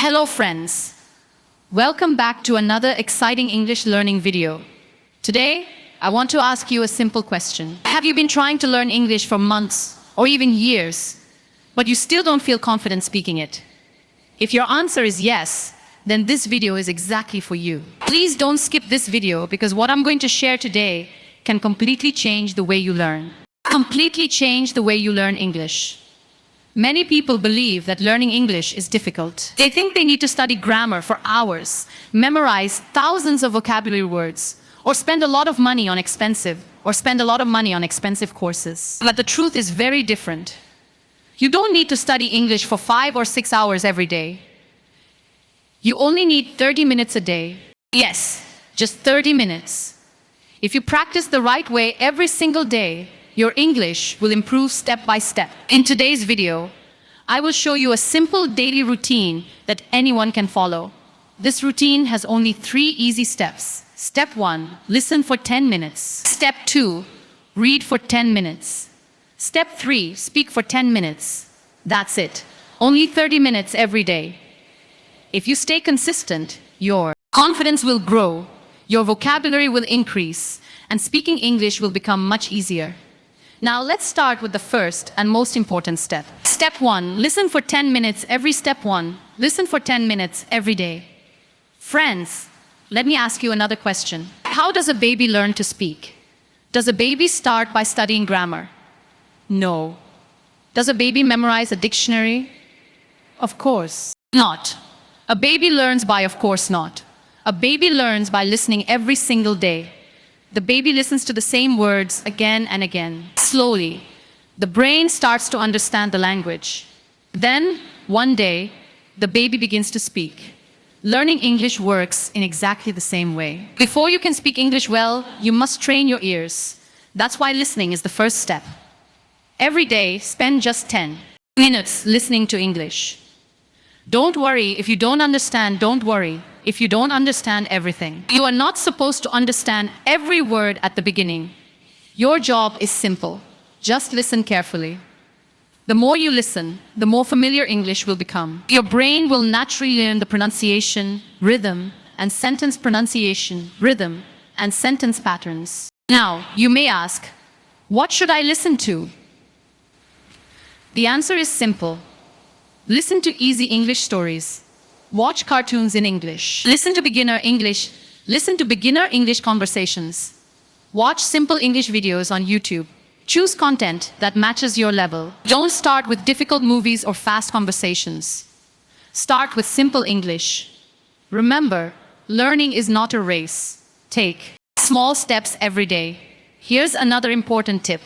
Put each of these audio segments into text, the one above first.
Hello friends, welcome back to another exciting English learning video. Today, I want to ask you a simple question. Have you been trying to learn English for months or even years, but you still don't feel confident speaking it? If your answer is yes, then this video is exactly for you. Please don't skip this video because what I'm going to share today can completely change the way you learn. Completely change the way you learn English. Many people believe that learning English is difficult. They think they need to study grammar for hours, memorize thousands of vocabulary words, or spend a lot of money on expensive courses. But the truth is very different. You don't need to study English for 5 or 6 hours every day. You only need 30 minutes a day. Yes, just 30 minutes. If you practice the right way every single day, your English will improve step by step. In today's video, I will show you a simple daily routine that anyone can follow. This routine has only 3 easy steps. Step 1, listen for 10 minutes. Step 2, read for 10 minutes. Step 3, speak for 10 minutes. That's it. Only 30 minutes every day. If you stay consistent, your confidence will grow, your vocabulary will increase, and speaking English will become much easier. Now let's start with the first and most important step. Step 1, listen for 10 minutes every step 1. Listen for 10 minutes every day. Friends, let me ask you another question. How does a baby learn to speak? Does a baby start by studying grammar? No. Does a baby memorize a dictionary? Of course not. A baby learns by of course not. A baby learns by listening every single day. The baby listens to the same words again and again. Slowly, the brain starts to understand the language. Then, one day, the baby begins to speak. Learning English works in exactly the same way. Before you can speak English well, you must train your ears. That's why listening is the first step. Every day, spend just 10 minutes listening to English. Don't worry if you don't understand, don't worry if you don't understand everything. You are not supposed to understand every word at the beginning. Your job is simple. Just listen carefully. The more you listen, the more familiar English will become. Your brain will naturally learn the pronunciation, rhythm, and sentence patterns. Now, you may ask, what should I listen to? The answer is simple. Listen to easy English stories. Watch cartoons in English. Listen to beginner English conversations. Watch simple English videos on YouTube. Choose content that matches your level. Don't start with difficult movies or fast conversations. Start with simple English. Remember, learning is not a race. Take small steps every day. Here's another important tip.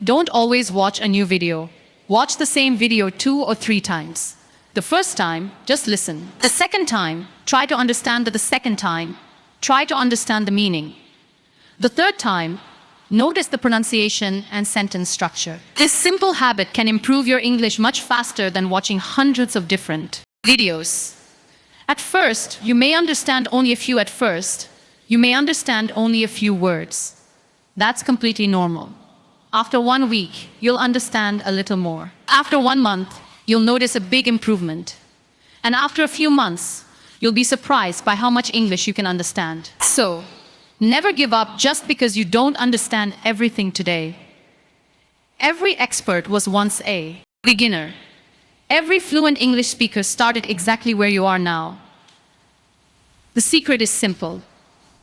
Don't always watch a new video. Watch the same video 2 or 3 times. The first time, just listen. The second time, try to understand the second time. Try to understand the meaning. The third time, notice the pronunciation and sentence structure. This simple habit can improve your English much faster than watching hundreds of different videos. At first, you may understand only a few words. That's completely normal. After 1 week, you'll understand a little more. After 1 month, you'll notice a big improvement. And after a few months, you'll be surprised by how much English you can understand. So, never give up just because you don't understand everything today. Every expert was once a beginner. Every fluent English speaker started exactly where you are now. The secret is simple.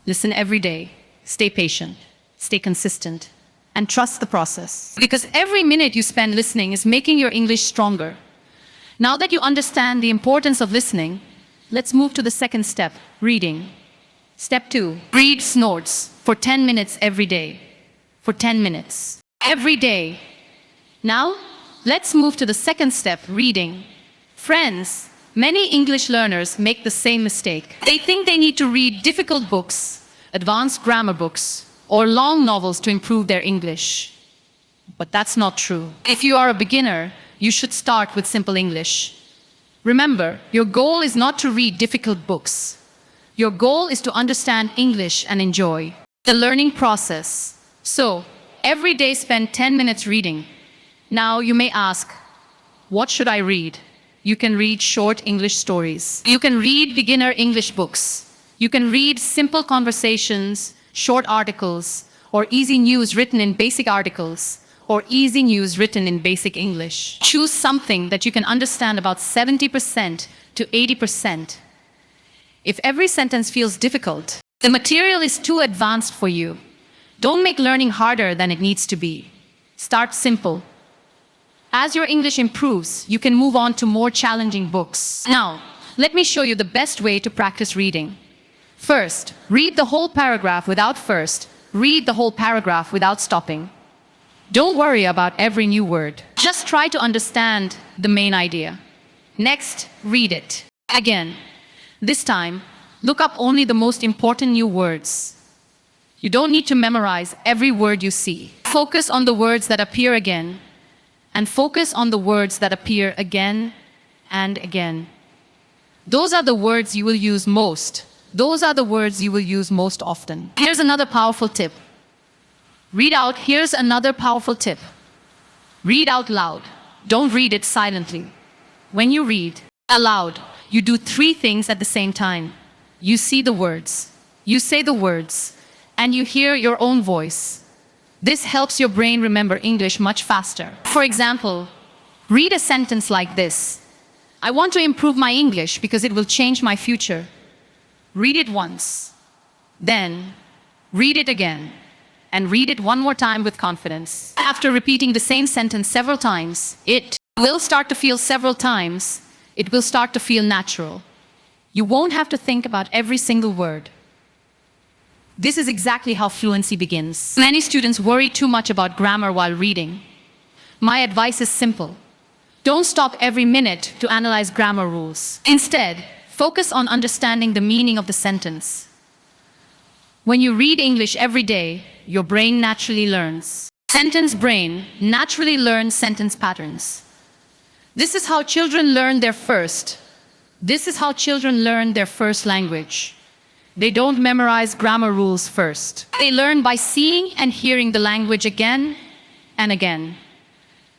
Listen every day. Stay patient. Stay consistent. And trust the process. Because every minute you spend listening is making your English stronger. Now that you understand the importance of listening, let's move to the second step, reading. Step 2, read notes for 10 minutes every day. For 10 minutes. Every day. Now, let's move to the second step, reading. Friends, many English learners make the same mistake. They think they need to read difficult books, advanced grammar books, or long novels to improve their English. But that's not true. If you are a beginner, you should start with simple English. Remember, your goal is not to read difficult books. Your goal is to understand English and enjoy the learning process. So, every day spend 10 minutes reading. Now you may ask, what should I read? You can read short English stories. You can read beginner English books. You can read simple conversations, short articles, or easy news written in basic articles, or easy news written in basic English. Choose something that you can understand about 70% to 80%. If every sentence feels difficult, the material is too advanced for you. Don't make learning harder than it needs to be. Start simple. As your English improves, you can move on to more challenging books. Now, let me show you the best way to practice reading. First, read the whole paragraph without stopping. Don't worry about every new word. Just try to understand the main idea. Next, read it. Again. This time, look up only the most important new words. You don't need to memorize every word you see. Focus on the words that appear again, and focus on the words that appear again and again. Those are the words you will use most. Those are the words you will use most often. Here's another powerful tip. Here's another powerful tip. Read out loud. Don't read it silently. When you read aloud, you do 3 things at the same time. You see the words, you say the words, and you hear your own voice. This helps your brain remember English much faster. For example, read a sentence like this. I want to improve my English because it will change my future. Read it once, then read it again, and read it one more time with confidence. After repeating the same sentence several times, it will start to feel natural. You won't have to think about every single word. This is exactly how fluency begins. Many students worry too much about grammar while reading. My advice is simple. Don't stop every minute to analyze grammar rules. Instead, focus on understanding the meaning of the sentence. When you read English every day, your brain naturally learns. Sentence brain naturally learns sentence patterns. This is how children learn their first language. They don't memorize grammar rules first. They learn by seeing and hearing the language again and again.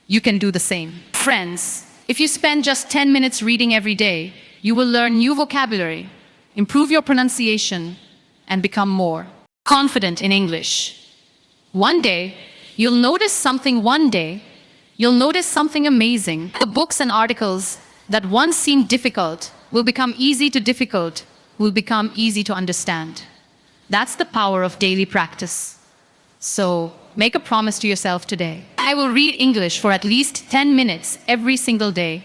You can do the same. Friends, if you spend just 10 minutes reading every day, you will learn new vocabulary, improve your pronunciation, and become more confident in English. One day, you'll notice something amazing. The books and articles that once seemed difficult will become easy to understand. That's the power of daily practice. So, make a promise to yourself today. I will read English for at least 10 minutes every single day.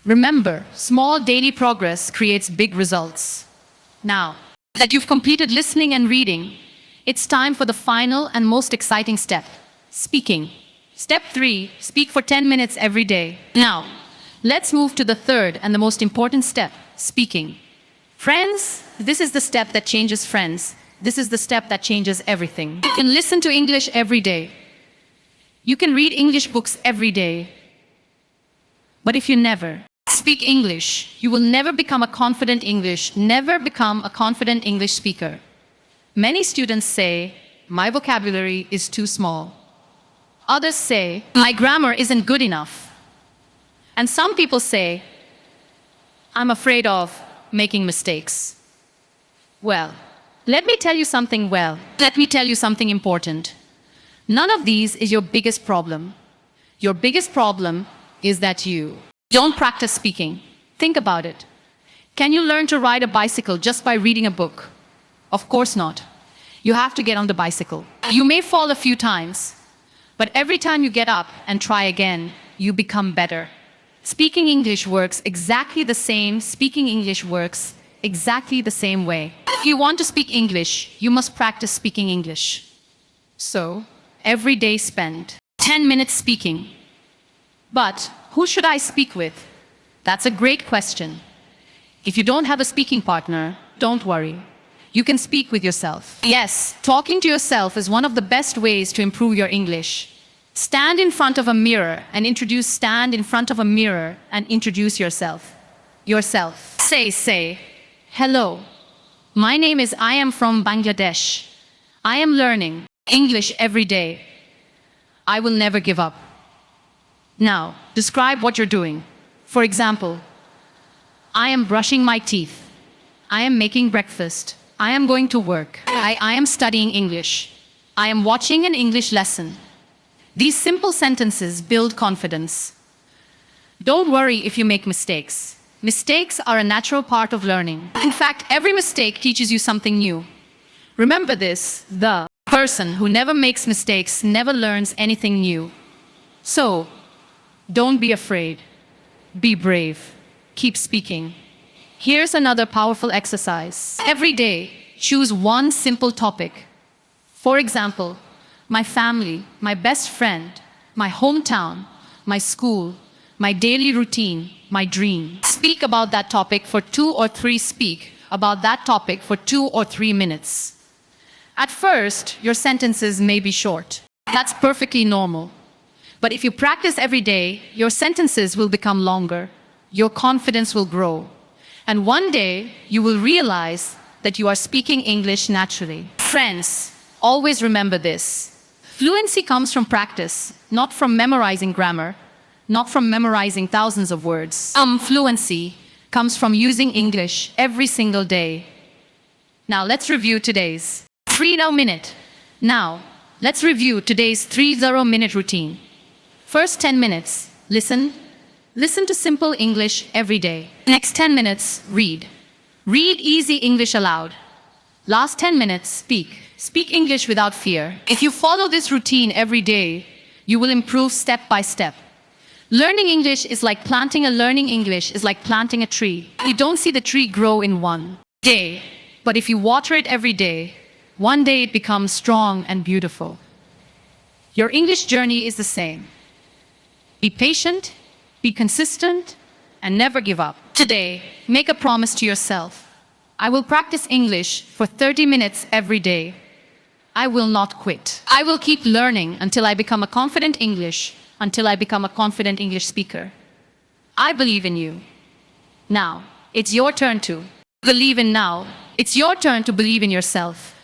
Remember, small daily progress creates big results. Now that you've completed listening and reading, it's time for the final and most exciting step, speaking. Step 3, speak for 10 minutes every day. Now, let's move to the third and the most important step, speaking. Friends, this is the step that changes friends. This is the step that changes everything. You can listen to English every day. You can read English books every day. But if you never speak English, you will never become a confident English speaker. Many students say, my vocabulary is too small. Others say, my grammar isn't good enough. And some people say, I'm afraid of making mistakes. Well, let me tell you something important. None of these is your biggest problem. Your biggest problem is that you don't practice speaking. Think about it. Can you learn to ride a bicycle just by reading a book? Of course not. You have to get on the bicycle. You may fall a few times, but every time you get up and try again, you become better. Speaking English works exactly the same way. If you want to speak English, you must practice speaking English. So, every day spend 10 minutes speaking. But who should I speak with? That's a great question. If you don't have a speaking partner, don't worry. You can speak with yourself. Yes, talking to yourself is one of the best ways to improve your English. Stand in front of a mirror and introduce yourself. Say, hello. My name is I am from Bangladesh. I am learning English every day. I will never give up. Now, describe what you're doing. For example, I am brushing my teeth. I am making breakfast. I am going to work. I am studying English. I am watching an English lesson. These simple sentences build confidence. Don't worry if you make mistakes. Mistakes are a natural part of learning. In fact, every mistake teaches you something new. Remember this, the person who never makes mistakes never learns anything new. So, don't be afraid. Be brave. Keep speaking. Here's another powerful exercise. Every day, choose one simple topic. For example, my family, my best friend, my hometown, my school, my daily routine, my dream. Speak about that topic for 2 or 3 minutes. At first, your sentences may be short. That's perfectly normal. But if you practice every day, your sentences will become longer. Your confidence will grow. And one day, you will realize that you are speaking English naturally. Friends, always remember this. Fluency comes from practice, not from memorizing grammar, not from memorizing thousands of words. Fluency comes from using English every single day. Now, let's review today's 3-minute. Now, let's review today's 3-minute routine. First 10 minutes, listen. Listen to simple English every day. Next 10 minutes, read. Read easy English aloud. Last 10 minutes, speak. Speak English without fear. If you follow this routine every day, you will improve step by step. Learning English is like planting a tree. You don't see the tree grow in one day, but if you water it every day, one day it becomes strong and beautiful. Your English journey is the same. Be patient, be consistent, and never give up. Today, make a promise to yourself. I will practice English for 30 minutes every day. I will not quit. I will keep learning until I become a confident English speaker. I believe in you. Now, it's your turn to believe in now. It's your turn to believe in yourself.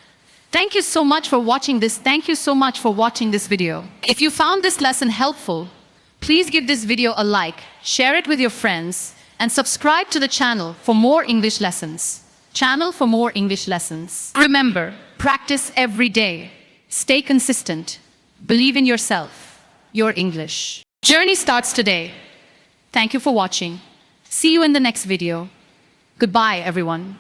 Thank you so much for watching this. Thank you so much for watching this video. If you found this lesson helpful, please give this video a like, share it with your friends, and subscribe to the channel for more English lessons. Remember, practice every day. Stay consistent. Believe in yourself. Your English journey starts today. Thank you for watching. See you in the next video. Goodbye, everyone.